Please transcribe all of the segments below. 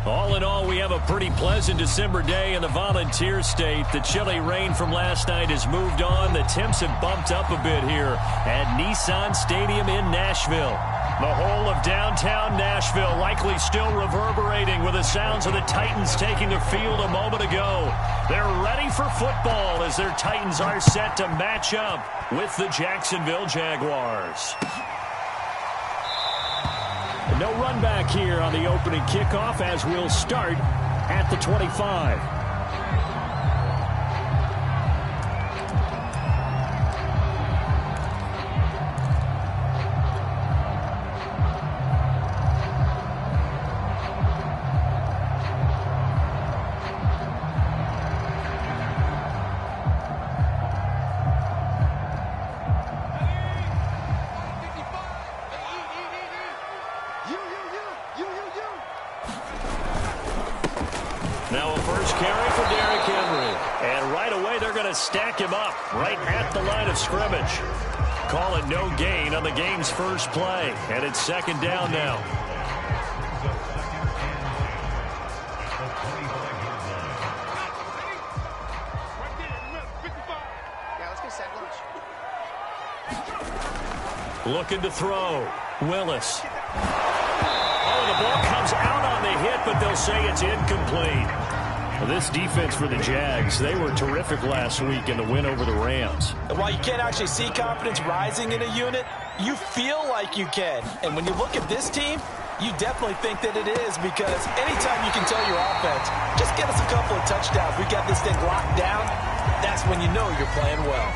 All in all, we have a pretty pleasant December day in the Volunteer State. The chilly rain from last night has moved on. The temps have bumped up a bit here at Nissan Stadium in Nashville. The whole of downtown Nashville likely still reverberating with the sounds of the Titans taking the field a moment ago. They're ready for football as their Titans are set to match up with the Jacksonville Jaguars. No run back here on the opening kickoff as we'll start at the 25. Stack him up right at the line of scrimmage. Call it no gain on the game's first play, and it's second down now. Looking to throw. Willis. Oh, the ball comes out on the hit, but they'll say it's incomplete. Well, this defense for the Jags, they were terrific last week in the win over the Rams. And while you can't actually see confidence rising in a unit, you feel like you can. And when you look at this team, you definitely think that it is, because anytime you can tell your offense, just get us a couple of touchdowns, we got this thing locked down, that's when you know you're playing well.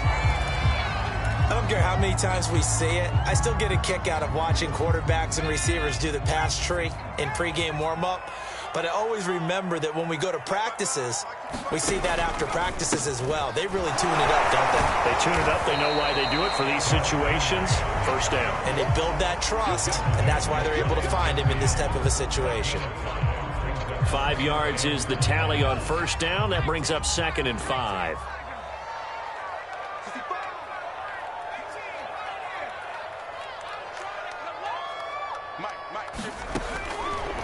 I don't care how many times we see it, I still get a kick out of watching quarterbacks and receivers do the pass tree in pregame warm-up. But I always remember that when we go to practices, we see that after practices as well. They really tune it up, don't they? They tune it up. They know why they do it for these situations. First down. And they build that trust, and that's why they're able to find him in this type of a situation. 5 yards is the tally on first down. That brings up 2nd and 5.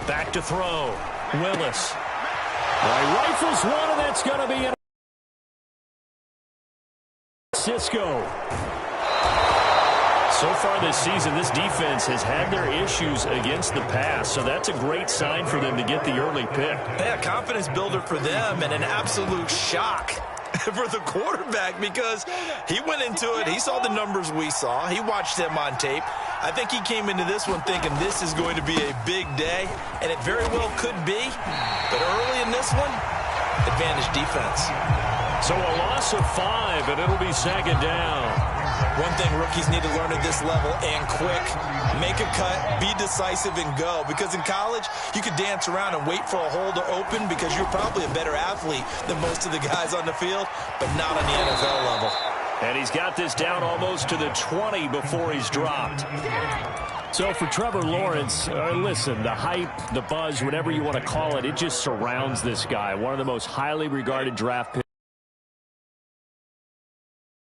Back to throw. Willis. Rifles one, and that's going to be Cisco. So far this season, this defense has had their issues against the pass, so that's a great sign for them to get the early pick. Yeah, confidence builder for them, and an absolute shock for the quarterback, because he went into it, he saw the numbers we saw, he watched them on tape. I think he came into this one thinking this is going to be a big day, and it very well could be. But early in this one, advantage defense. So a loss of 5, and it'll be 2nd down. One thing rookies need to learn at this level, and quick, make a cut, be decisive, and go. Because in college, you could dance around and wait for a hole to open because you're probably a better athlete than most of the guys on the field, but not on the NFL level. And he's got this down almost to the 20 before he's dropped. So for Trevor Lawrence, listen, the hype, the buzz, whatever you want to call it, it just surrounds this guy. One of the most highly regarded draft picks.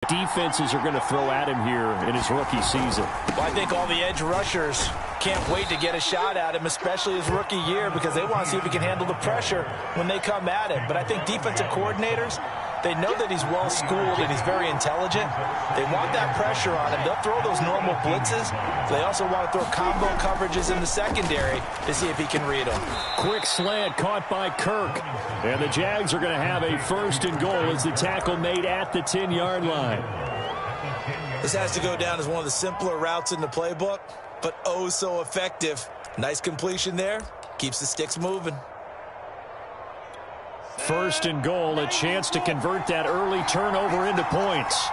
Defenses are going to throw at him here in his rookie season. Well, I think all the edge rushers can't wait to get a shot at him, especially his rookie year, because they want to see if he can handle the pressure when they come at him. But I think defensive coordinators, they know that he's well-schooled and he's very intelligent. They want that pressure on him. They'll throw those normal blitzes. They also want to throw combo coverages in the secondary to see if he can read them. Quick slant caught by Kirk. And the Jags are going to have a 1st and goal as the tackle made at the 10-yard line. This has to go down as one of the simpler routes in the playbook, but oh so effective. Nice completion there. Keeps the sticks moving. 1st and goal, a chance to convert that early turnover into points.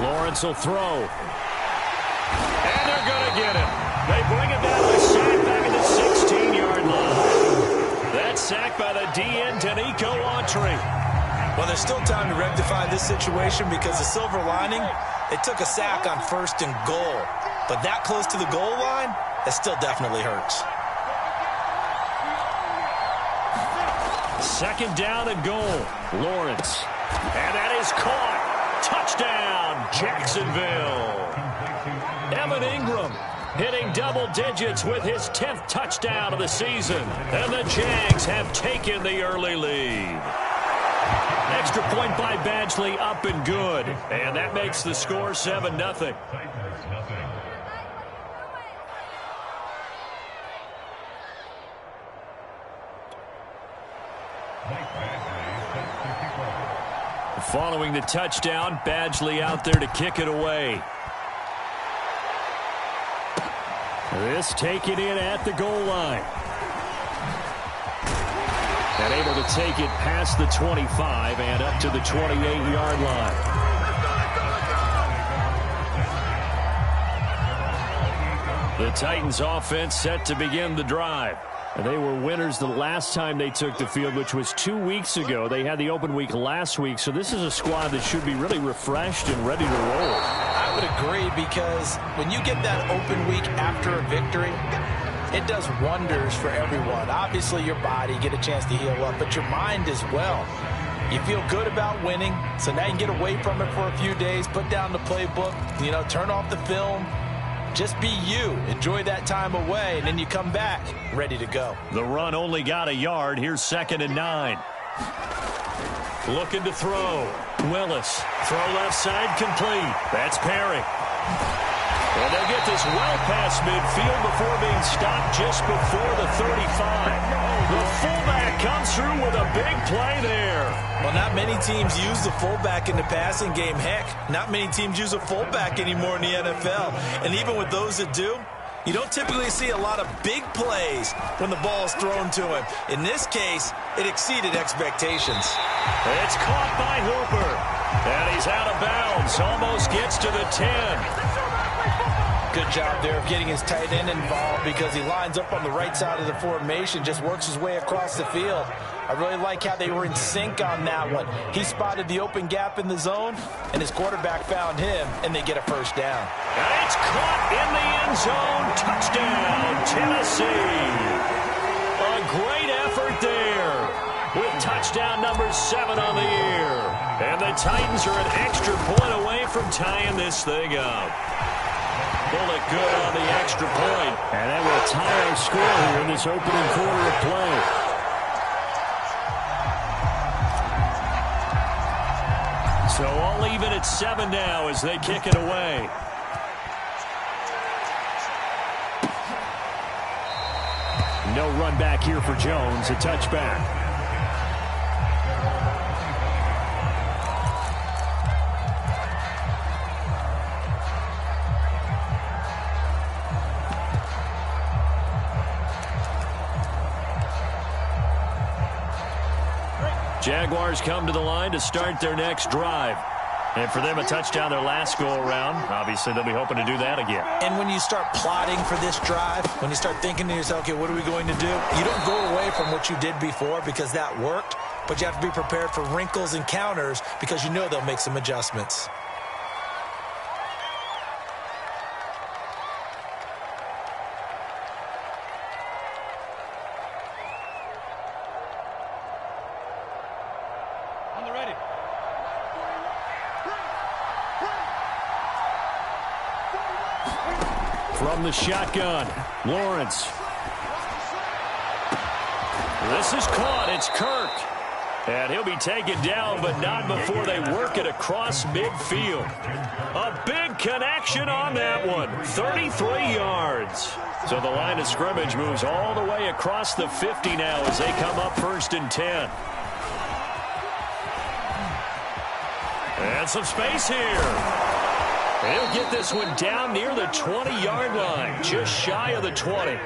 Lawrence will throw. And they're going to get him. They bring it down with a sack back at the 16-yard line. That sack by the DN, Danico Autry. Well, there's still time to rectify this situation because the silver lining, they took a sack on 1st and goal. But that close to the goal line, that still definitely hurts. 2nd down and goal. Lawrence. And that is caught. Touchdown, Jacksonville. Evan Ingram hitting double digits with his 10th touchdown of the season. And the Jags have taken the early lead. Extra point by Badgley, up and good. And that makes the score 7-0. Following the touchdown, Badgley out there to kick it away. This taken in at the goal line. And able to take it past the 25 and up to the 28-yard line. The Titans offense set to begin the drive. And they were winners the last time they took the field, which was 2 weeks ago. They had the open week last week, so this is a squad that should be really refreshed and ready to roll. I would agree, because when you get that open week after a victory, it does wonders for everyone. Obviously, your body, get a chance to heal up, but your mind as well. You feel good about winning, so now you can get away from it for a few days, put down the playbook, turn off the film. Just be you. Enjoy that time away, and then you come back ready to go. The run only got a yard. Here's 2nd and 9. Looking to throw. Willis. Throw left side complete. That's Perry. And they'll get this well past midfield before being stopped just before the 35. The fullback comes through with a big play there. Well, not many teams use the fullback in the passing game. Heck, not many teams use a fullback anymore in the NFL. And even with those that do, you don't typically see a lot of big plays when the ball is thrown to him. In this case, it exceeded expectations. It's caught by Hooper. And he's out of bounds. Almost gets to the 10. Good job there of getting his tight end involved, because he lines up on the right side of the formation, just works his way across the field. I really like how they were in sync on that one. He spotted the open gap in the zone, and his quarterback found him, and they get a first down. And it's caught in the end zone. Touchdown, Tennessee. A great effort there, with touchdown number 7 on the year. And the Titans are an extra point away from tying this thing up. Bullet good on the extra point. And that will tie our score here in this opening quarter of play. So all even at 7 now as they kick it away. No run back here for Jones. A touchback. Jaguars come to the line to start their next drive. And for them, a touchdown their last go-around. Obviously, they'll be hoping to do that again. And when you start plotting for this drive, when you start thinking to yourself, okay, what are we going to do? You don't go away from what you did before because that worked, but you have to be prepared for wrinkles and counters because you know they'll make some adjustments. From the shotgun, Lawrence. This is caught. It's Kirk. And he'll be taken down, but not before they work it across midfield. A big connection on that one. 33 yards. So the line of scrimmage moves all the way across the 50 now as they come up 1st and 10. And some space here. He'll get this one down near the 20-yard line, just shy of the 20.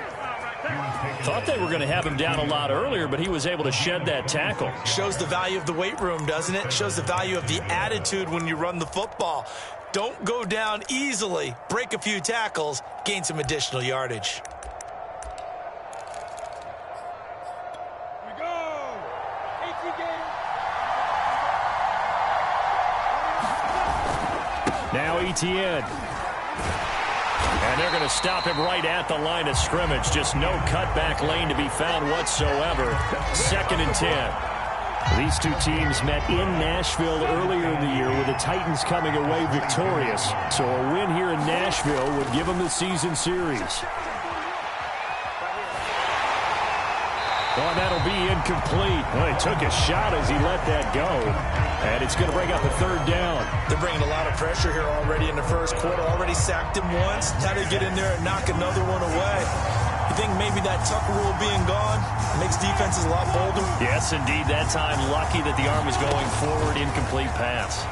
Thought they were going to have him down a lot earlier, but he was able to shed that tackle. Shows the value of the weight room, doesn't it? Shows the value of the attitude when you run the football. Don't go down easily. Break a few tackles, gain some additional yardage. Now Etienne. And they're going to stop him right at the line of scrimmage. Just no cutback lane to be found whatsoever. 2nd and 10. These two teams met in Nashville earlier in the year with the Titans coming away victorious. So a win here in Nashville would give them the season series. Oh, that'll be incomplete. Well, he took a shot as he let that go. And it's going to bring up a third down. They're bringing a lot of pressure here already in the first quarter. Already sacked him once. Now they get in there and knock another one away. You think maybe that tuck rule being gone makes defenses a lot bolder? Yes, indeed. That time, lucky that the arm was going forward. Incomplete pass.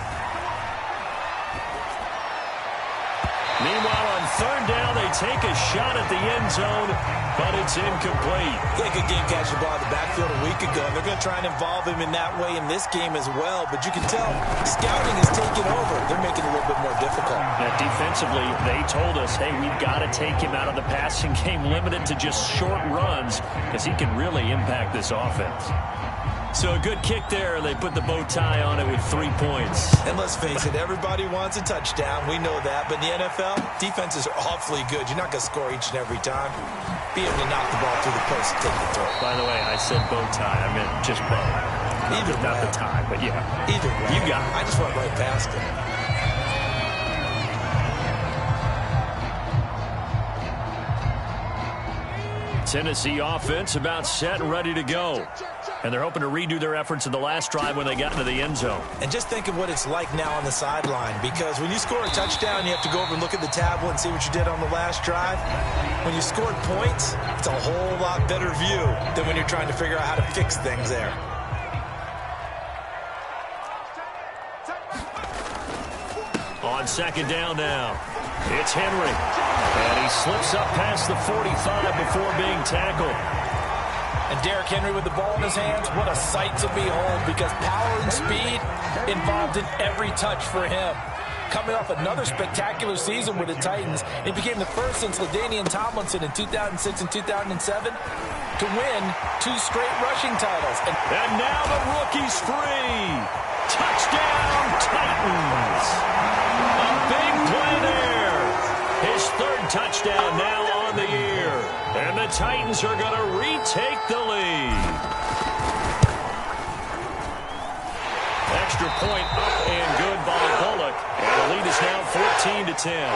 Meanwhile, on third down, they take a shot at the end zone, but it's incomplete. They could game catch the ball in the backfield a week ago, and they're going to try and involve him in that way in this game as well. But you can tell scouting is taking over. They're making it a little bit more difficult. Now, defensively, they told us, hey, we've got to take him out of the passing game, limited to just short runs, because he can really impact this offense. So a good kick there. They put the bow tie on it with 3 points. And let's face it, everybody wants a touchdown. We know that. But in the NFL, defenses are awfully good. You're not going to score each and every time. Be able to knock the ball through the post and take the throw. By the way, I said bow tie. I meant just bow. Either not way. the tie, but yeah. Either way. You got it. I just went right past it. Tennessee offense about set and ready to go. And they're hoping to redo their efforts in the last drive when they got into the end zone. And just think of what it's like now on the sideline, because when you score a touchdown, you have to go over and look at the tablet and see what you did on the last drive. When you scored points, it's a whole lot better view than when you're trying to figure out how to fix things there. On second down now, it's Henry. And he slips up past the 45 before being tackled. And Derrick Henry with the ball in his hands, what a sight to behold, because power and speed involved in every touch for him. Coming off another spectacular season with the Titans, he became the first since LaDainian Tomlinson in 2006 and 2007 to win 2 straight rushing titles. And now the rookie's free. Touchdown, Titans. A big play there. His 3rd touchdown now on the year. And the Titans are going to retake the lead. Extra point up and good by Bullock. And the lead is now 14-10.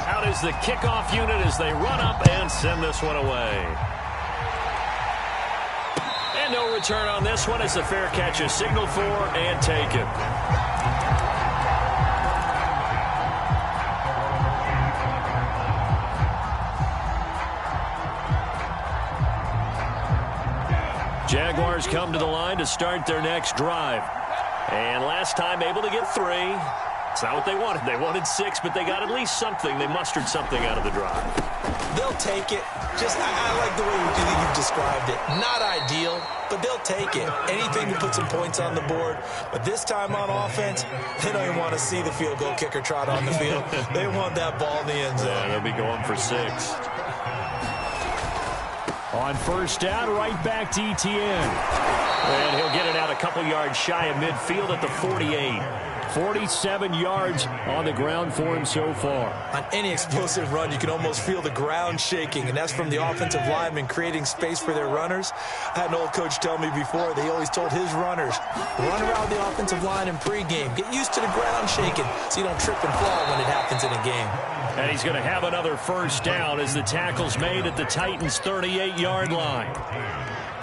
Out is the kickoff unit as they run up and send this one away. And no return on this one as the fair catch is signaled for and taken. Jaguars come to the line to start their next drive. And last time able to get 3. It's not what they wanted. They wanted 6, but they got at least something. They mustered something out of the drive. They'll take it. I like the way you've described it. Not ideal, but they'll take it. Anything to put some points on the board. But this time on offense, they don't even want to see the field goal kicker trot on the field. They want that ball in the end zone. Yeah, they'll be going for 6. On first down, right back to Etienne. And he'll get it out a couple yards shy of midfield at the 48. 47 yards on the ground for him so far. On any explosive run, you can almost feel the ground shaking, and that's from the offensive linemen creating space for their runners. I had an old coach tell me before, they always told his runners, run around the offensive line in pregame. Get used to the ground shaking so you don't trip and fall when it happens in a game. And he's going to have another first down as the tackle's made at the Titans' 38-yard line.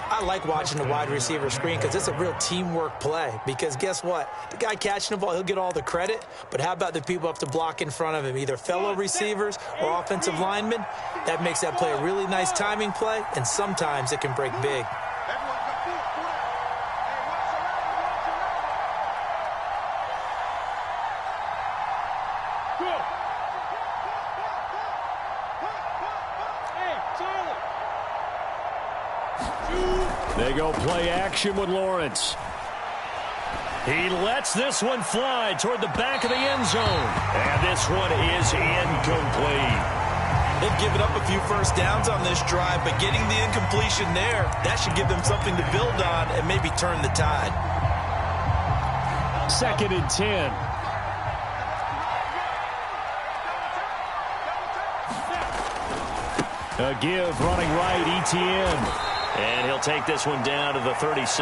I like watching the wide receiver screen because it's a real teamwork play. Because guess what? The guy catching the ball, he'll get all the credit. But how about the people up to block in front of him, either fellow receivers or offensive linemen? That makes that play a really nice timing play, and sometimes it can break big. They go play action with Lawrence. He lets this one fly toward the back of the end zone. And this one is incomplete. They've given up a few first downs on this drive, but getting the incompletion there, that should give them something to build on and maybe turn the tide. 2nd and 10. A give running right, Etienne. And he'll take this one down to the 36.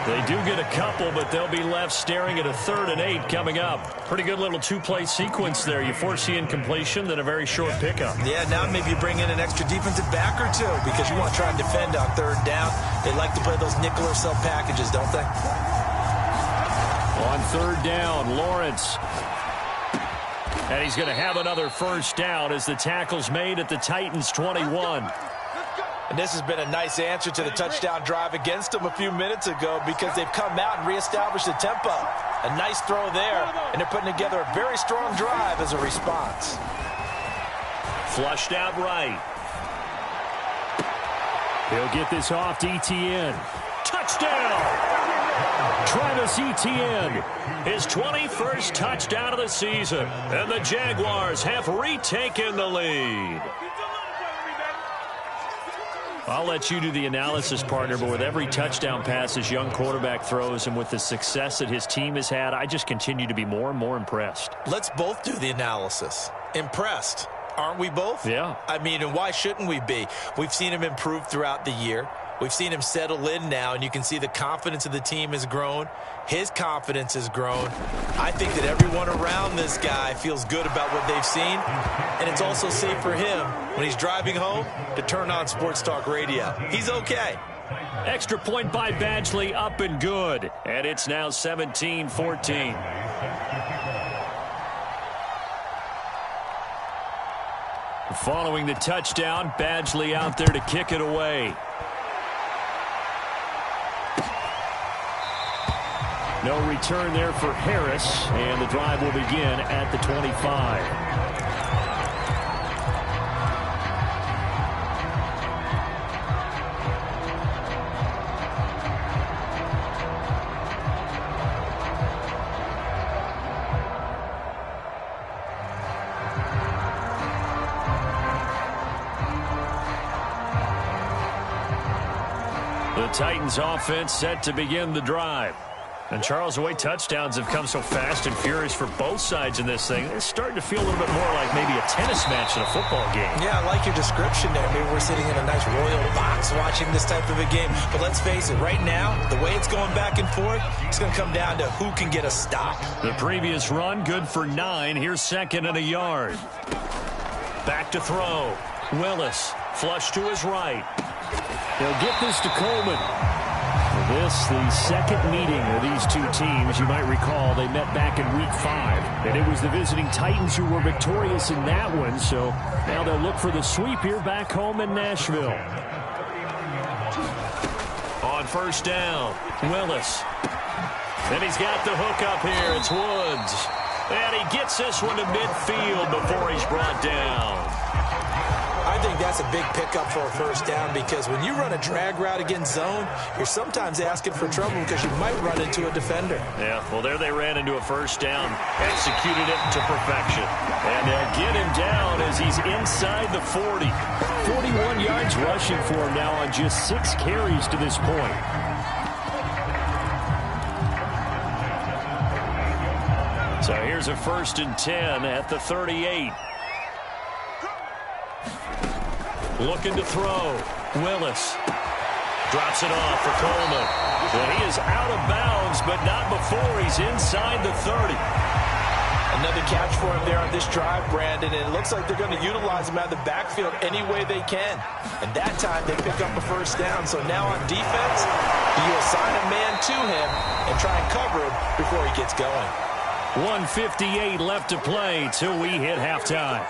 They do get a couple, but they'll be left staring at a 3rd and 8 coming up. Pretty good little 2-play sequence there. You force the incompletion, then a very short pickup. Yeah, now maybe you bring in an extra defensive back or two because you want to try and defend on 3rd down. They like to play those nickel or sub packages, don't they? On 3rd down, Lawrence. And he's going to have another first down as the tackle's made at the Titans' 21. And this has been a nice answer to the touchdown drive against them a few minutes ago because they've come out and reestablished the tempo. A nice throw there, and they're putting together a very strong drive as a response. Flushed out right. He'll get this off to Etienne. Touchdown! Travis Etienne, his 21st touchdown of the season. And the Jaguars have retaken the lead. I'll let you do the analysis, partner, but with every touchdown pass his young quarterback throws and with the success that his team has had, I just continue to be more and more impressed. Let's both do the analysis. Impressed. Aren't we both? Yeah. I mean, and why shouldn't we be? We've seen him improve throughout the year. We've seen him settle in now, and you can see the confidence of the team has grown. His confidence has grown. I think that everyone around this guy feels good about what they've seen, and it's also safe for him when he's driving home to turn on Sports Talk Radio. He's okay. Extra point by Badgley, up and good. And it's now 17-14. Following the touchdown, Badgley out there to kick it away. No return there for Harris, and the drive will begin at the 25. The Titans offense set to begin the drive. And, Charles, the way touchdowns have come so fast and furious for both sides in this thing, it's starting to feel a little bit more like maybe a tennis match in a football game. Yeah, I like your description there. Maybe we're sitting in a nice royal box watching this type of a game. But let's face it, right now, the way it's going back and forth, it's going to come down to who can get a stop. The previous run, good for 9. Here's 2nd and a yard. Back to throw. Willis, flush to his right. They'll get this to Coleman. This, the second meeting of these two teams. You might recall they met back in Week 5. And it was the visiting Titans who were victorious in that one. So now they'll look for the sweep here back home in Nashville. On 1st down, Willis. Then he's got the hook up here. It's Woods. And he gets this one to midfield before he's brought down. I think that's a big pickup for a 1st down because when you run a drag route against zone, you're sometimes asking for trouble because you might run into a defender. Yeah, well, there they ran into a 1st down, executed it to perfection. And they'll get him down as he's inside the 40. 41 yards rushing for him now on just 6 carries to this point. So here's a 1st and 10 at the 38. Looking to throw. Willis drops it off for Coleman. Well, he is out of bounds, but not before he's inside the 30. Another catch for him there on this drive, Brandon, and it looks like they're going to utilize him out of the backfield any way they can. And that time they pick up a 1st down. So now on defense, you assign a man to him and try and cover him before he gets going. 1:58 left to play till we hit halftime.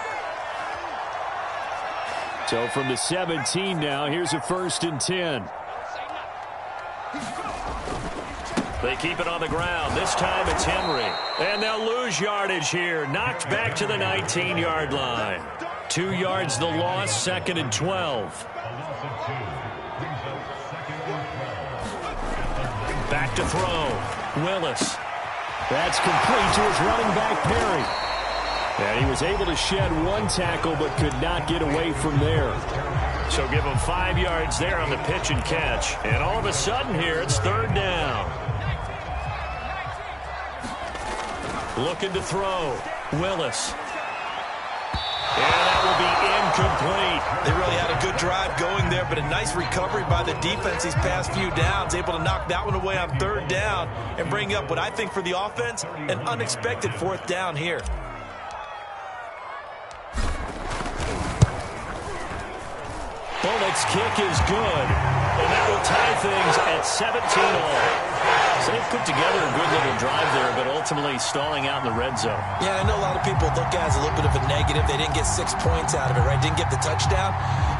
So from the 17 now, here's a 1st and 10. They keep it on the ground. This time it's Henry. And they'll lose yardage here. Knocked back to the 19-yard line. 2 yards the loss, 2nd and 12. Back to throw. Willis. That's complete to his running back, Perry. And he was able to shed 1 tackle but could not get away from there. So give him 5 yards there on the pitch and catch. And all of a sudden here, it's 3rd down. Looking to throw. Willis. And that will be incomplete. They really had a good drive going there, but a nice recovery by the defense these past few downs, able to knock that one away on third down and bring up what I think for the offense, an unexpected fourth down here. Bullock's kick is good, and that will tie things at 17-all. So they've put together a good little drive there, but ultimately stalling out in the red zone. Yeah, I know a lot of people look at it as a little bit of a negative. They didn't get 6 points out of it, right? Didn't get the touchdown.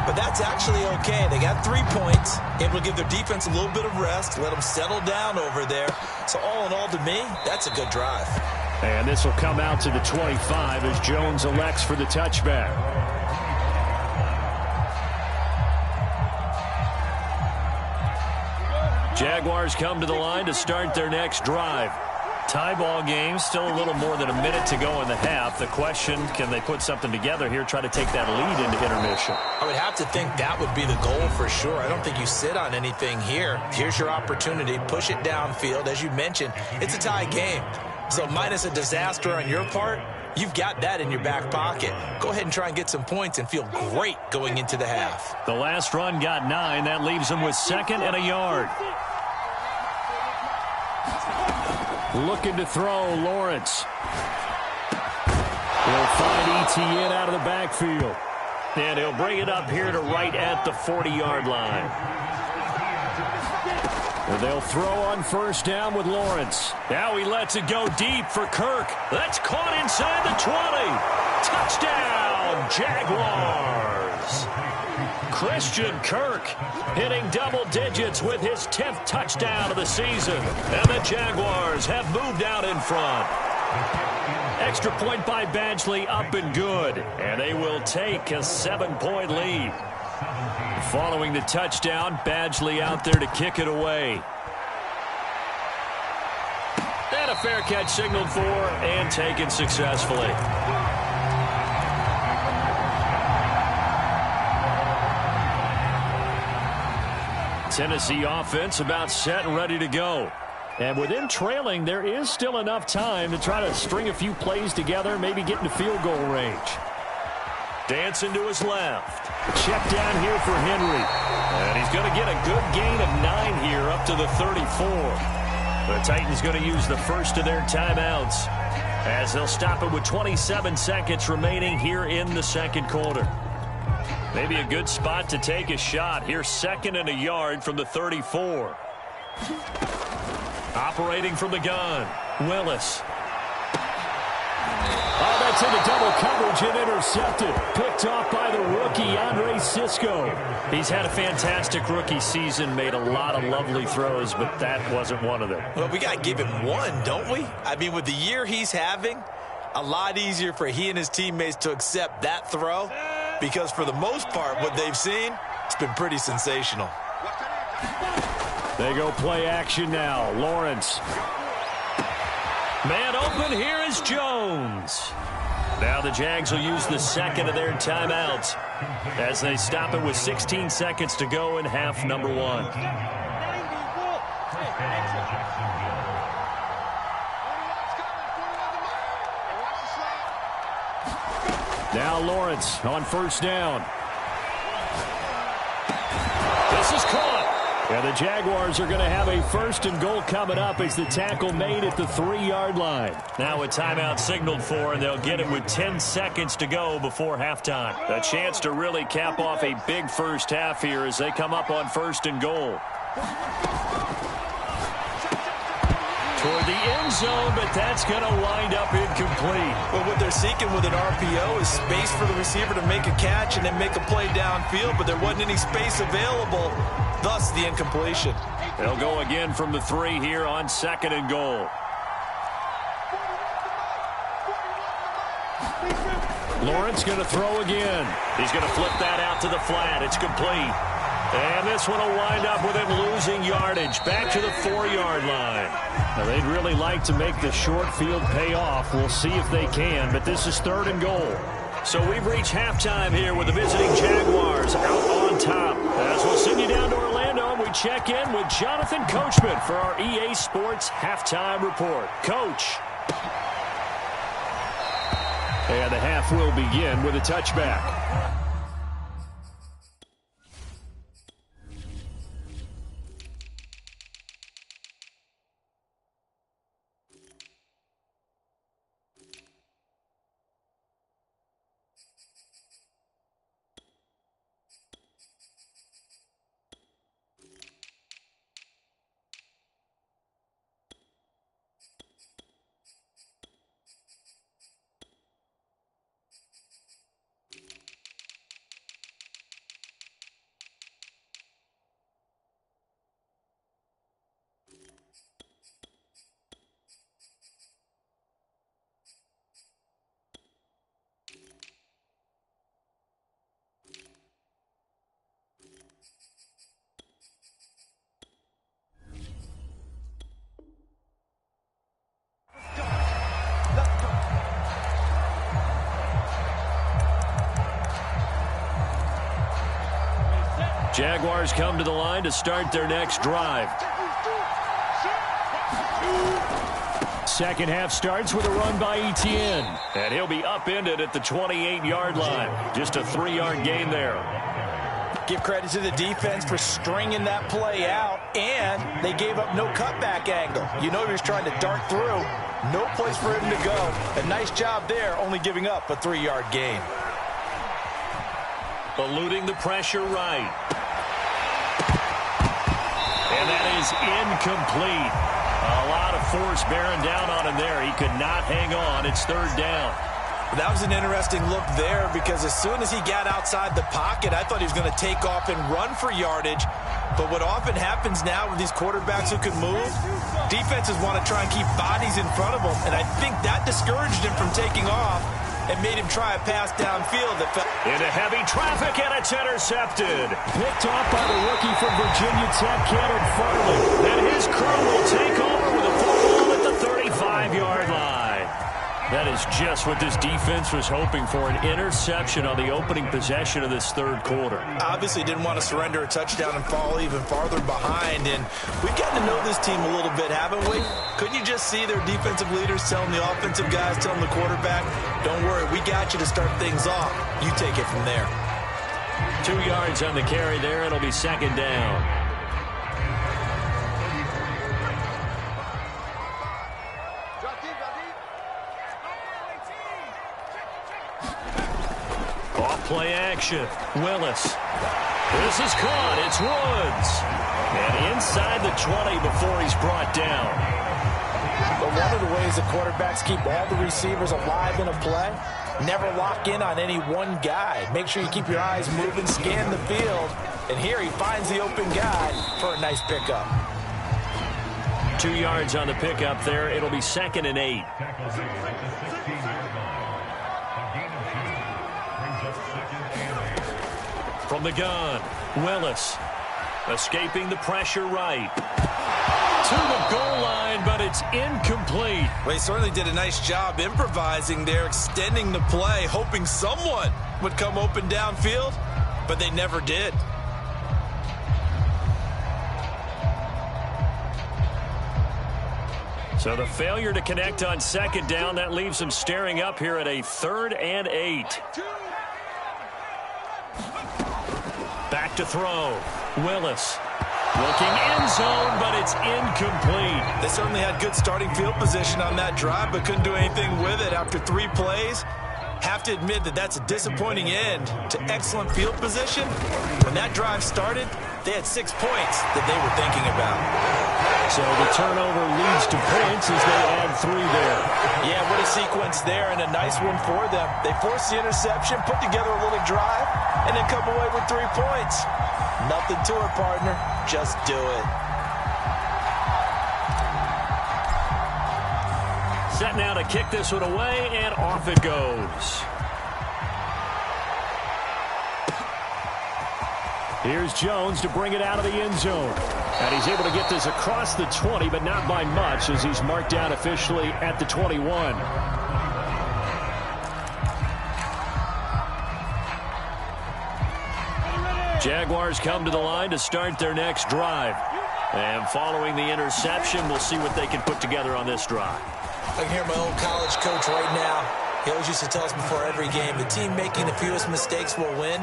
But that's actually okay. They got 3 points, able to give their defense a little bit of rest, let them settle down over there. So all in all, to me, that's a good drive. And this will come out to the 25 as Jones elects for the touchback. Jaguars come to the line to start their next drive. Tie ball game, still a little more than a minute to go in the half. The question, can they put something together here, try to take that lead into intermission? I would have to think that would be the goal for sure. I don't think you sit on anything here. Here's your opportunity. Push it downfield. As you mentioned, it's a tie game. So minus a disaster on your part, you've got that in your back pocket. Go ahead and try and get some points and feel great going into the half. The last run got 9. That leaves them with 2nd and a yard. Looking to throw, Lawrence. He'll find Etienne out of the backfield. And he'll bring it up here to right at the 40-yard line. And they'll throw on first down with Lawrence. Now he lets it go deep for Kirk. That's caught inside the 20. Touchdown, Jaguars. Christian Kirk hitting double digits with his 10th touchdown of the season. And the Jaguars have moved out in front. Extra point by Badgley, up and good. And they will take a 7-point lead. Following the touchdown, Badgley out there to kick it away. And a fair catch signaled for and taken successfully. Tennessee offense about set and ready to go. And with them trailing, there is still enough time to try to string a few plays together, maybe get into field goal range. Dancing to his left. Check down here for Henry. And he's going to get a good gain of 9 here up to the 34. The Titans going to use the first of their timeouts as they'll stop it with 27 seconds remaining here in the second quarter. Maybe a good spot to take a shot. Here's 2nd and a yard from the 34. Operating from the gun, Willis. Oh, that's into double coverage and intercepted. Picked off by the rookie, Andre Cisco. He's had a fantastic rookie season, made a lot of lovely throws, but that wasn't one of them. Well, we got to give him one, don't we? I mean, with the year he's having, a lot easier for he and his teammates to accept that throw. Because for the most part, what they've seen, it's been pretty sensational. They go play action now. Lawrence. Man open, here is Jones. Now the Jags will use the second of their timeouts as they stop it with 16 seconds to go in half number 1. Now Lawrence on first down. This is caught. And the Jaguars are going to have a 1st and goal coming up as the tackle made at the 3-yard line. Now a timeout signaled for, and they'll get it with 10 seconds to go before halftime. A chance to really cap off a big first half here as they come up on 1st and goal. Toward the end zone, but that's going to wind up incomplete. Well, what they're seeking with an RPO is space for the receiver to make a catch and then make a play downfield, but there wasn't any space available, thus the incompletion. They'll go again from the 3 here on 2nd and goal. Lawrence going to throw again. He's going to flip that out to the flat. It's complete. And this one will wind up with him losing yardage back to the 4-yard line. Now, they'd really like to make the short field pay off. We'll see if they can, but this is 3rd and goal. So we've reached halftime here with the visiting Jaguars out on top. As we'll send you down to Orlando, and we check in with Jonathan Coachman for our EA Sports Halftime Report. Coach. And the half will begin with a touchback. Jaguars come to the line to start their next drive. Second half starts with a run by Etienne. And he'll be upended at the 28-yard line. Just a 3-yard gain there. Give credit to the defense for stringing that play out, and they gave up no cutback angle. You know he was trying to dart through. No place for him to go. A nice job there, only giving up a 3-yard gain. Eluding the pressure right. And that is incomplete. A lot of force bearing down on him there. He could not hang on. It's third down. That was an interesting look there because as soon as he got outside the pocket, I thought he was going to take off and run for yardage. But what often happens now with these quarterbacks who can move, defenses want to try and keep bodies in front of them. And I think that discouraged him from taking off and made him try a pass downfield. Into heavy traffic, and it's intercepted. Picked off by the rookie from Virginia Tech, Kenneth Farley. And his crew will take over with a football at the 35-yard line. That is just what this defense was hoping for, an interception on the opening possession of this third quarter. Obviously didn't want to surrender a touchdown and fall even farther behind, and we've gotten to know this team a little bit, haven't we? Couldn't you just see their defensive leaders telling the offensive guys, telling the quarterback, don't worry, we got you to start things off. You take it from there. 2 yards on the carry there. It'll be second down. Play action. Willis. This is caught. It's Woods. And inside the 20 before he's brought down. But one of the ways the quarterbacks keep all the receivers alive in a play, never lock in on any one guy. Make sure you keep your eyes moving, scan the field. And here he finds the open guy for a nice pickup. 2 yards on the pickup there. It'll be 2nd and 8. From the gun, Willis escaping the pressure right. To the goal line, but it's incomplete. Well, he certainly did a nice job improvising there, extending the play, hoping someone would come open downfield, but they never did. So the failure to connect on second down, that leaves them staring up here at a 3rd and 8. Back to throw. Willis looking end zone, but it's incomplete. They certainly had good starting field position on that drive, but couldn't do anything with it after 3 plays. Have to admit that that's a disappointing end to excellent field position. When that drive started, they had 6 points that they were thinking about. So the turnover leads to points as they add 3 there. Yeah, what a sequence there, and a nice one for them. They forced the interception, put together a little drive, and then come away with 3 points. Nothing to it, partner. Just do it. Set now to kick this one away, and off it goes. Here's Jones to bring it out of the end zone. And he's able to get this across the 20, but not by much, as he's marked down officially at the 21. Jaguars come to the line to start their next drive. And following the interception, we'll see what they can put together on this drive. I can hear my old college coach right now. He always used to tell us before every game, the team making the fewest mistakes will win.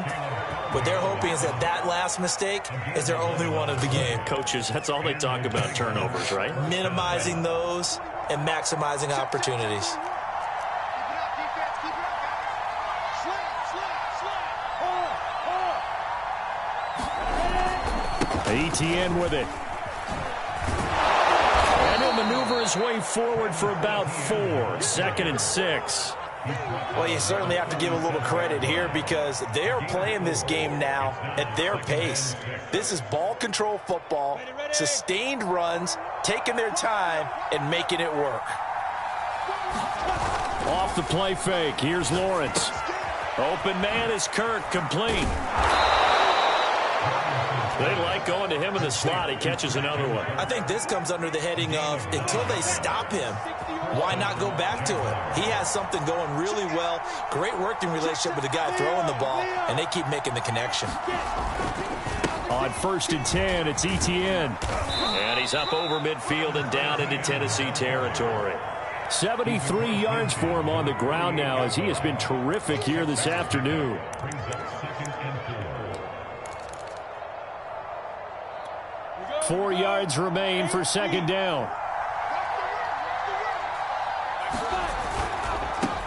What they're hoping is that that last mistake is their only one of the game. Coaches, that's all they talk about, turnovers, right? Minimizing those and maximizing opportunities. Etienne with it. And he'll maneuver his way forward for about 4. 2nd and 6. Well, you certainly have to give a little credit here because they are playing this game now at their pace. This is ball control football, sustained runs, taking their time, and making it work. Off the play fake, here's Lawrence. Open man is Kirk, complete. They like going to him in the slot. He catches another one. I think this comes under the heading of until they stop him, why not go back to it? He has something going really well. Great working relationship with the guy throwing the ball, and they keep making the connection. On 1st and 10, it's Etienne. And he's up over midfield and down into Tennessee territory. 73 yards for him on the ground now, as he has been terrific here this afternoon. Four yards remain for second down.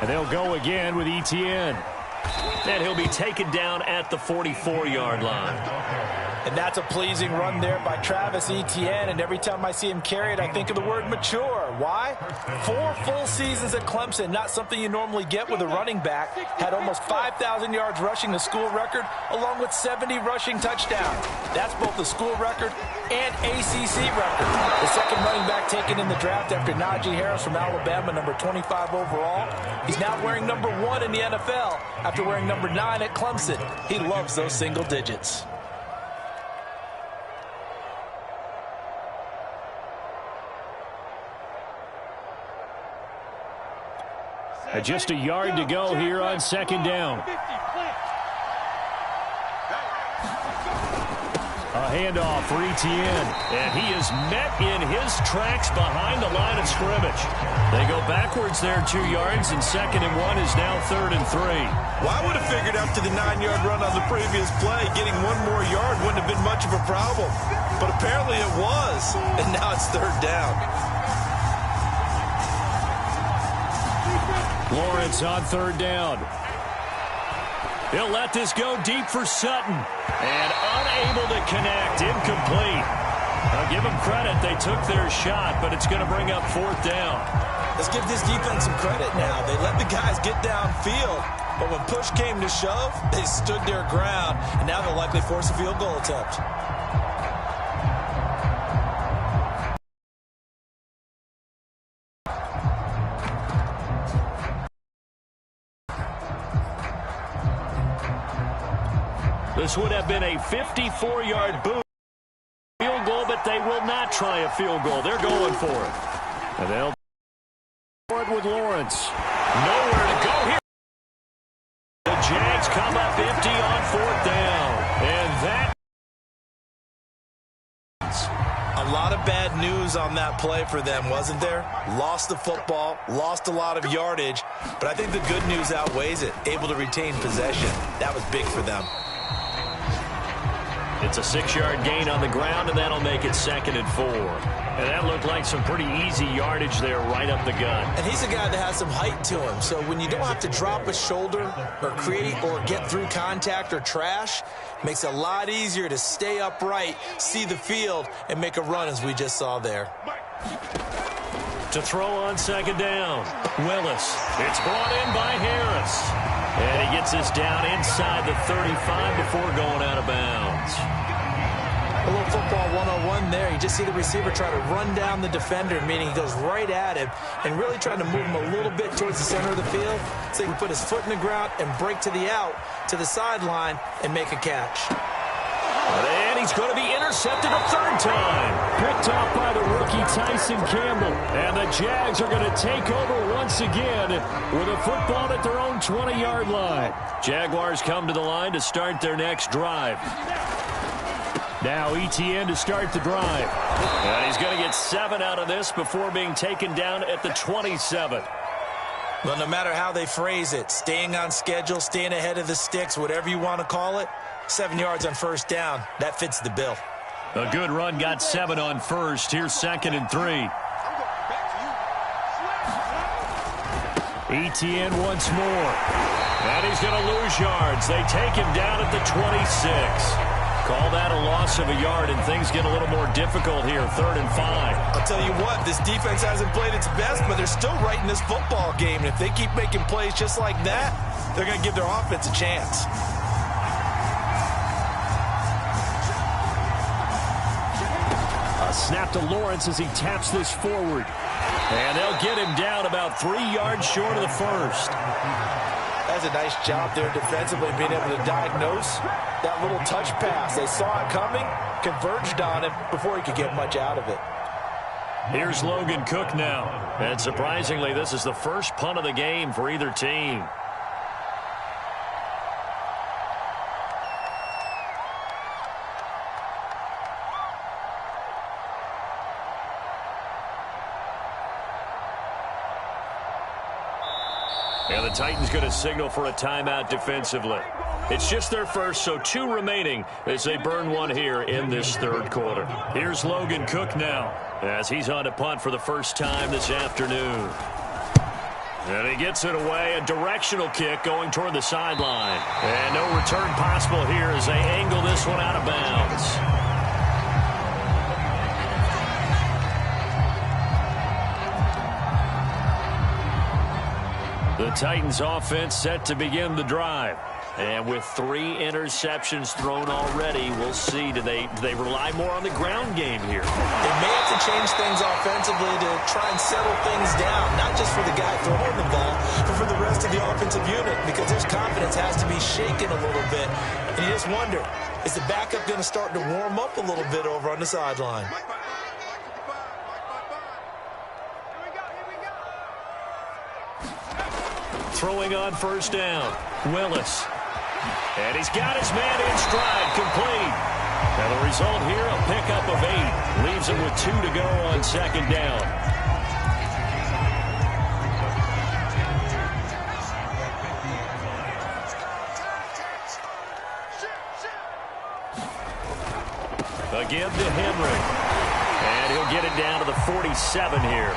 And they'll go again with Etienne. And he'll be taken down at the 44-yard line. And that's a pleasing run there by Travis Etienne. And every time I see him carry it, I think of the word mature. Why? 4 full seasons at Clemson, not something you normally get with a running back. Had almost 5,000 yards rushing, the school record, along with 70 rushing touchdowns. That's both the school record and ACC record. The second running back taken in the draft after Najee Harris from Alabama, number 25 overall. He's now wearing number 1 in the NFL after wearing number 9 at Clemson. He loves those single digits. Just a yard to go here on second down. A handoff for Etienne. And he is met in his tracks behind the line of scrimmage. They go backwards there 2 yards, and 2nd and 1 is now 3rd and 3. Well, I would have figured after the 9-yard run on the previous play, getting 1 more yard wouldn't have been much of a problem. But apparently it was, and now it's 3rd down. Lawrence on 3rd down. He'll let this go deep for Sutton. And unable to connect. Incomplete. I'll give them credit. They took their shot, but it's going to bring up 4th down. Let's give this defense some credit now. They let the guys get downfield. But when push came to shove, they stood their ground. And now they'll likely force a field goal attempt. This would have been a 54-yard boot. Field goal, but they will not try a field goal. They're going for it. And they'll for it with Lawrence. Nowhere to go here. The Jags come up empty on 4th down. And that... A lot of bad news on that play for them, wasn't there? Lost the football, lost a lot of yardage, but I think the good news outweighs it. Able to retain possession. That was big for them. It's a 6-yard gain on the ground, and that'll make it 2nd and 4. And that looked like some pretty easy yardage there right up the gut. And he's a guy that has some height to him, so when you don't have to drop a shoulder or create or get through contact or trash, it makes it a lot easier to stay upright, see the field, and make a run as we just saw there. To throw on 2nd down, Willis. It's brought in by Harris. And he gets this down inside the 35 before going out of bounds. A little football 101 there. You just see the receiver try to run down the defender, meaning he goes right at him and really trying to move him a little bit towards the center of the field so he can put his foot in the ground and break to the out, to the sideline, and make a catch. And he's going to be intercepted a 3rd time. Picked off by the rookie Tyson Campbell. And the Jags are going to take over once again with a football at their own 20-yard line. Jaguars come to the line to start their next drive. Now Etienne to start the drive. And he's going to get 7 out of this before being taken down at the 27. Well, no matter how they phrase it, staying on schedule, staying ahead of the sticks, whatever you want to call it, 7 yards on 1st down, that fits the bill. A good run got 7 on 1st. Here's 2nd and 3. Etienne once more. And he's going to lose yards. They take him down at the 26. Call that a loss of a yard, and things get a little more difficult here. 3rd and 5. I'll tell you what, this defense hasn't played its best, but they're still right in this football game. And if they keep making plays just like that, they're going to give their offense a chance. A snap to Lawrence as he taps this forward. And they'll get him down about 3 yards short of the 1st. That's a nice job there defensively, being able to diagnose that little touch pass. They saw it coming, converged on it before he could get much out of it. Here's Logan Cook now. And surprisingly, this is the first punt of the game for either team. And the Titans going to signal for a timeout defensively. It's just their first, so 2 remaining as they burn one here in this third quarter. Here's Logan Cook now as he's on to punt for the first time this afternoon. And he gets it away, a directional kick going toward the sideline. And no return possible here as they angle this one out of bounds. The Titans offense set to begin the drive. And with 3 interceptions thrown already, we'll see. Do they rely more on the ground game here? They may have to change things offensively to try and settle things down, not just for the guy throwing the ball, but for the rest of the offensive unit, because his confidence has to be shaken a little bit. And you just wonder, is the backup going to start to warm up a little bit over on the sideline? Throwing on first down, Willis. And he's got his man in stride, complete. And the result here, a pickup of 8. Leaves him with 2 to go on second down. A give to Henry. And he'll get it down to the 47 here.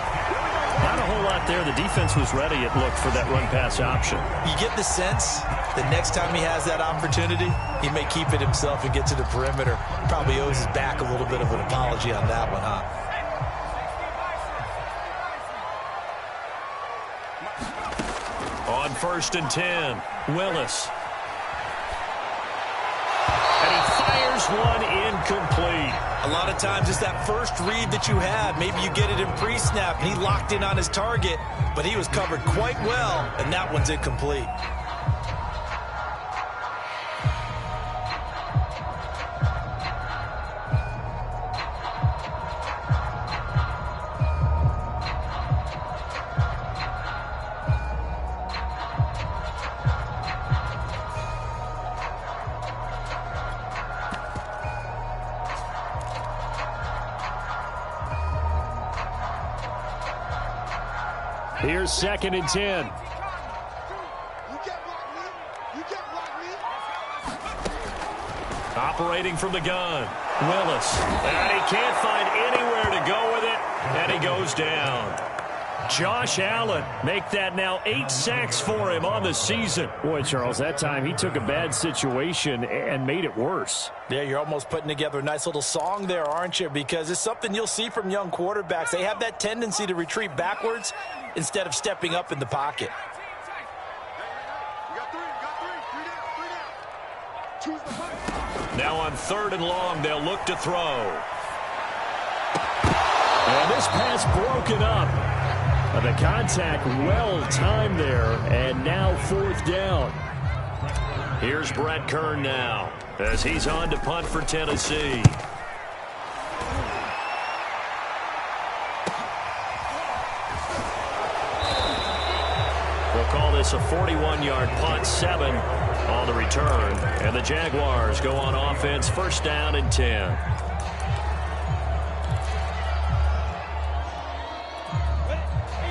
Not a whole lot there. The defense was ready, it looked, for that run-pass option. You get the sense that next time he has that opportunity, he may keep it himself and get to the perimeter. Probably owes his back a little bit of an apology on that one, huh? On first and 10, Willis. And he fires one incomplete. A lot of times it's that first read that you have. Maybe you get it in pre-snap, and he locked in on his target, but he was covered quite well, and that one's incomplete. Here's second and 10. Operating from the gun, Willis. And he can't find anywhere to go with it, and he goes down. Josh Allen make that now 8 sacks for him on the season. Boy, Charles, that time he took a bad situation and made it worse. Yeah, you're almost putting together a nice little song there, aren't you? Because it's something you'll see from young quarterbacks. They have that tendency to retreat backwards instead of stepping up in the pocket. Now on third and long, they'll look to throw. And this pass broken up. The contact well timed there, and now fourth down. Here's Brett Kern now as he's on to punt for Tennessee. We'll call this a 41-yard punt, 7 on the return. And the Jaguars go on offense, first down and 10.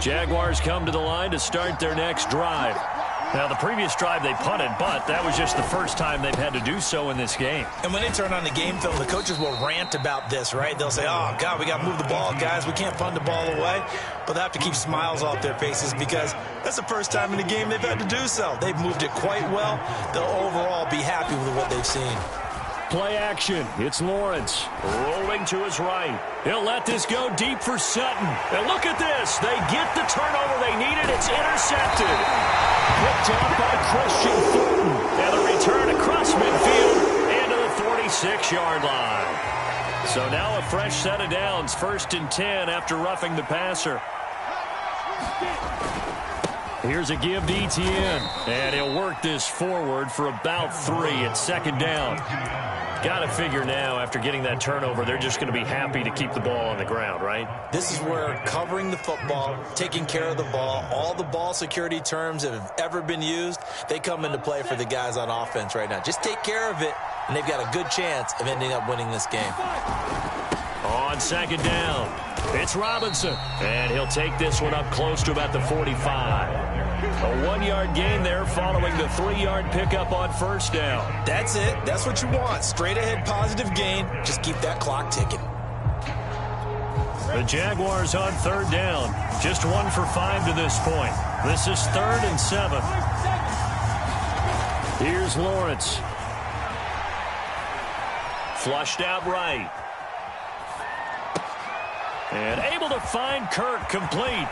Jaguars come to the line to start their next drive. Now, the previous drive they punted, but that was just the first time they've had to do so in this game. And when they turn on the game film, the coaches will rant about this, right? They'll say, oh, God, we got to move the ball, guys. We can't punt the ball away. But they have to keep smiles off their faces because that's the first time in the game they've had to do so. They've moved it quite well. They'll overall be happy with what they've seen. Play action. It's Lawrence rolling to his right. He'll let this go deep for Sutton. And look at this. They get the turnover they needed. It's intercepted. Picked up by Christian Fulton. And the return across midfield into the 46-yard line. So now a fresh set of downs. First and 10 after roughing the passer. Here's a give to Etienne. And he'll work this forward for about 3 at second down. Got to figure now, after getting that turnover, they're just going to be happy to keep the ball on the ground, right? This is where covering the football, taking care of the ball, all the ball security terms that have ever been used, they come into play for the guys on offense right now. Just take care of it, and they've got a good chance of ending up winning this game. On second down, it's Robinson. And he'll take this one up close to about the 45. A 1-yard gain there following the 3-yard pickup on first down. That's it. That's what you want. Straight ahead positive gain. Just keep that clock ticking. The Jaguars on third down. Just 1 for 5 to this point. This is 3rd and 7. Here's Lawrence. Flushed out right. And able to find Kirk complete.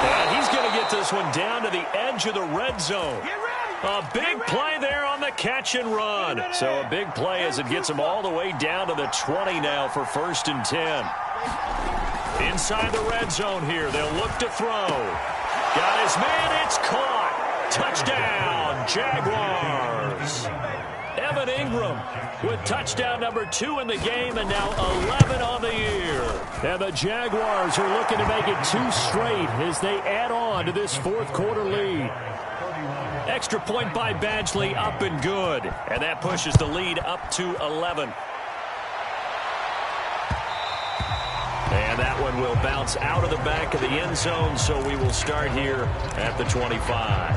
And he's going to get this one down to the edge of the red zone. A big play there on the catch and run. So a big play as it gets him all the way down to the 20 now for 1st and 10. Inside the red zone here. They'll look to throw. Got his man. It's caught. Touchdown, Jaguars. Evan Ingram with touchdown number 2 in the game and now 11 on the year. And the Jaguars are looking to make it 2 straight as they add on to this 4th quarter lead. Extra point by Badgley up and good. And that pushes the lead up to 11. And that one will bounce out of the back of the end zone, so we will start here at the 25.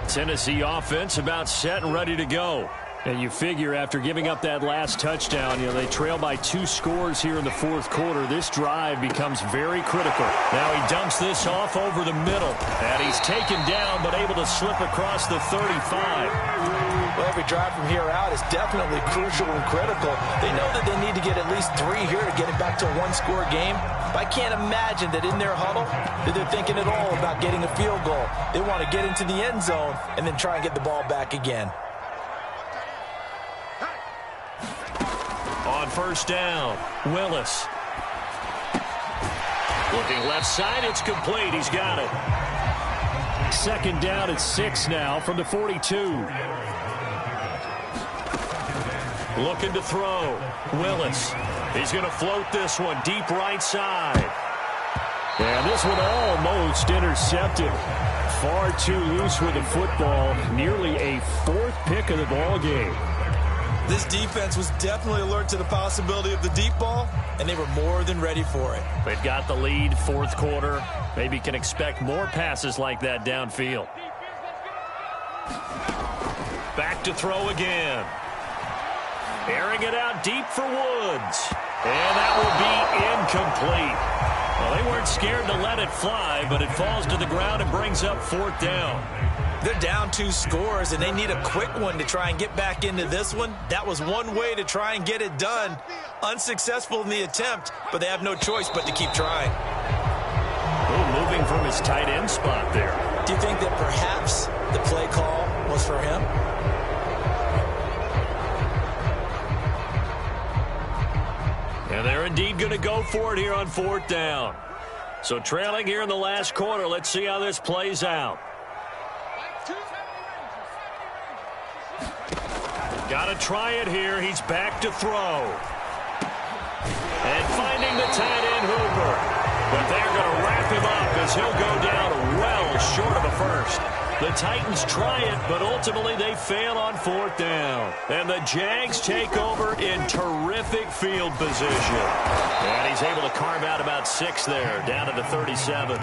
Tennessee offense about set and ready to go. And you figure after giving up that last touchdown, they trail by 2 scores here in the 4th quarter. This drive becomes very critical. Now he dumps this off over the middle. And he's taken down but able to slip across the 35. Well, every drive from here out is definitely crucial and critical. They know that they need to get at least 3 here to get it back to a 1-score game. But I can't imagine that in their huddle that they're thinking at all about getting a field goal. They want to get into the end zone and then try and get the ball back again. On first down, Willis. Looking left side, it's complete. He's got it. 2nd down at 6 now from the 42. Looking to throw. Willis. He's going to float this one deep right side. And this one almost intercepted. Far too loose with the football. Nearly a 4th pick of the ball game. This defense was definitely alert to the possibility of the deep ball, and they were more than ready for it. They've got the lead, 4th quarter. Maybe can expect more passes like that downfield. Back to throw again. Airing it out deep for Woods. And that will be incomplete. Well, they weren't scared to let it fly, but it falls to the ground and brings up 4th down. They're down 2 scores, and they need a quick one to try and get back into this one. That was one way to try and get it done. Unsuccessful in the attempt, but they have no choice but to keep trying. Moving from his tight end spot there. Do you think that perhaps the play call was for him? And they're indeed going to go for it here on 4th down. So trailing here in the last quarter, let's see how this plays out. Got to try it here. He's back to throw. And finding the tight end Hoover. But they're going to wrap him up as he'll go down well short of a first. The Titans try it, but ultimately they fail on 4th down. And the Jags take over in terrific field position. And he's able to carve out about 6 there, down to the 37.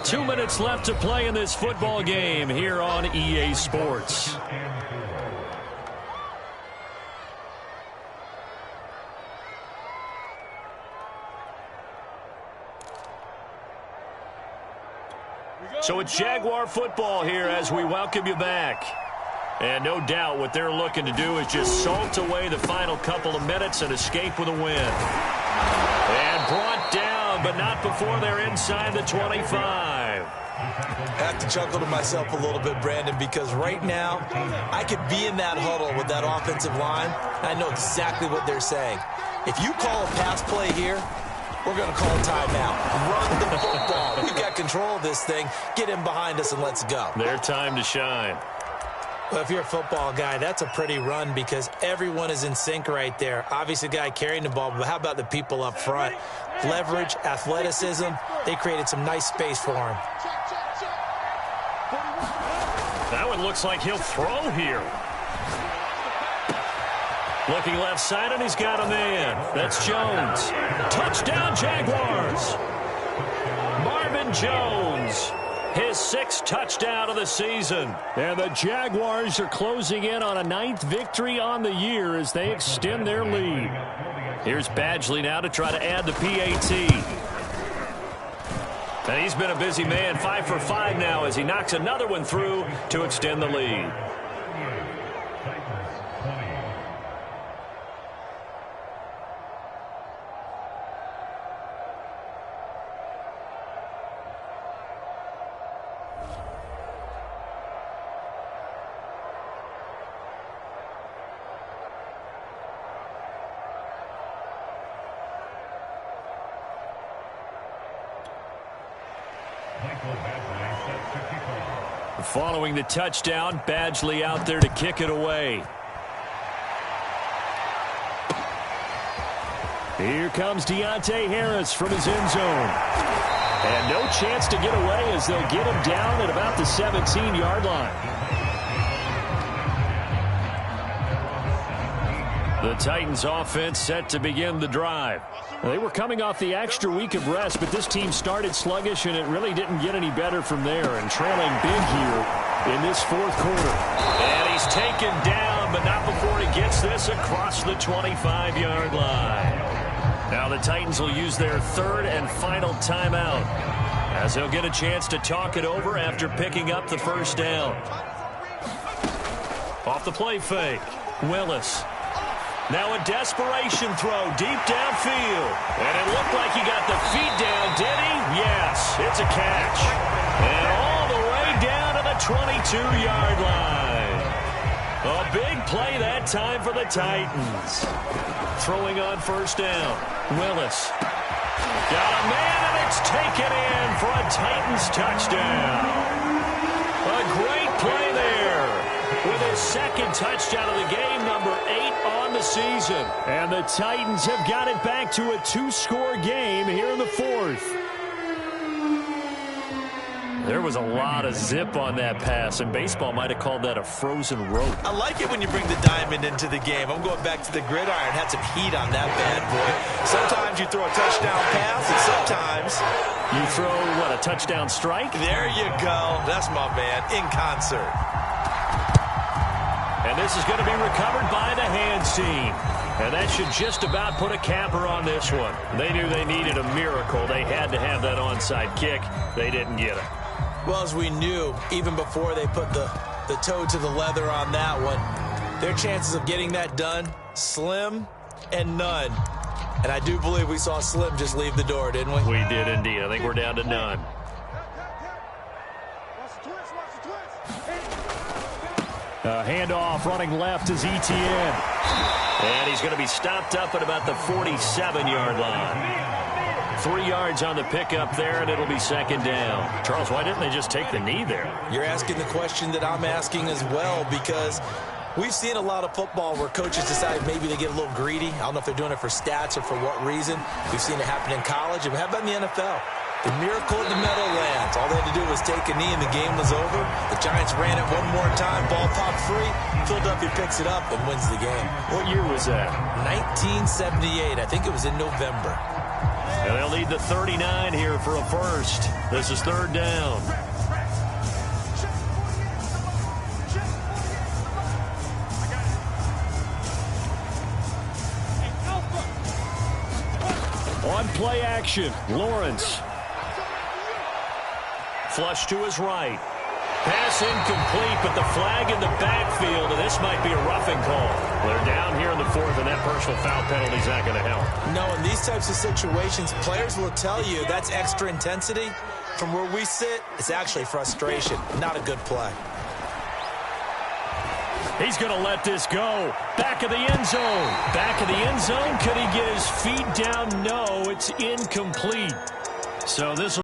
2 minutes left to play in this football game here on EA Sports. So it's Jaguar football here as we welcome you back. And no doubt what they're looking to do is just salt away the final couple of minutes and escape with a win. And brought down, but not before they're inside the 25. I have to chuckle to myself a little bit, Brandon, because right now I could be in that huddle with that offensive line, and I know exactly what they're saying. If you call a pass play here, we're going to call a timeout. Run the football. We've got control of this thing. Get him behind us and let's go. Their time to shine. Well, if you're a football guy, that's a pretty run because everyone is in sync right there. Obviously, the guy carrying the ball, but how about the people up front? Leverage, athleticism, they created some nice space for him. That one looks like he'll throw here. Looking left side, and he's got a man. That's Jones. Touchdown, Jaguars. Marvin Jones, his 6th touchdown of the season. And the Jaguars are closing in on a 9th victory on the year as they extend their lead. Here's Badgley now to try to add the PAT. And he's been a busy man, 5 for 5 now as he knocks another one through to extend the lead. Following the touchdown, Badgley out there to kick it away. Here comes Deontay Harris from his end zone. And no chance to get away as they'll get him down at about the 17-yard line. The Titans offense set to begin the drive. They were coming off the extra week of rest, but this team started sluggish, and it really didn't get any better from there, and trailing big here in this 4th quarter. And he's taken down, but not before he gets this across the 25-yard line. Now the Titans will use their 3rd and final timeout as they'll get a chance to talk it over after picking up the 1st down. Off the play fake, Willis. Now a desperation throw deep downfield. And it looked like he got the feet down, did he? Yes, it's a catch. And all the way down to the 22-yard line. A big play that time for the Titans. Throwing on 1st down. Willis. Got a man, and it's taken in for a Titans touchdown. A great play there. With his 2nd touchdown of the game, number 8 on the season. And the Titans have got it back to a 2-score game here in the 4th. There was a lot of zip on that pass, and baseball might have called that a frozen rope. I like it when you bring the diamond into the game. I'm going back to the gridiron. Had some heat on that bad boy. Sometimes you throw a touchdown pass, and sometimes you throw, what, a touchdown strike? There you go. That's my man, in concert. And this is going to be recovered by the hands team. And that should just about put a capper on this one. They knew they needed a miracle. They had to have that onside kick. They didn't get it. Well, as we knew, even before they put the toe to the leather on that one, their chances of getting that done, slim and none. And I do believe we saw Slim just leave the door, didn't we? We did indeed. I think we're down to none. Handoff running left is Etienne. And he's going to be stopped up at about the 47-yard line. 3 yards on the pickup there, and it'll be 2nd down. Charles, why didn't they just take the knee there? You're asking the question that I'm asking as well, because we've seen a lot of football where coaches decide maybe they get a little greedy. I don't know if they're doing it for stats or for what reason. We've seen it happen in college, and how about in the NFL? The miracle of the Meadowlands. All they had to do was take a knee, and the game was over. The Giants ran it one more time. Ball popped free. Philadelphia picks it up and wins the game. What year was that? 1978. I think it was in November. And they'll need the 39 here for a first. This is 3rd down. On play action, Lawrence. Flush to his right. Pass incomplete, but the flag in the backfield, and this might be a roughing call. They're down here in the 4th, and that personal foul penalty is not going to help. No, in these types of situations, players will tell you that's extra intensity. From where we sit, it's actually frustration, not a good play. He's going to let this go. Back of the end zone. Back of the end zone. Could he get his feet down? No, it's incomplete. So this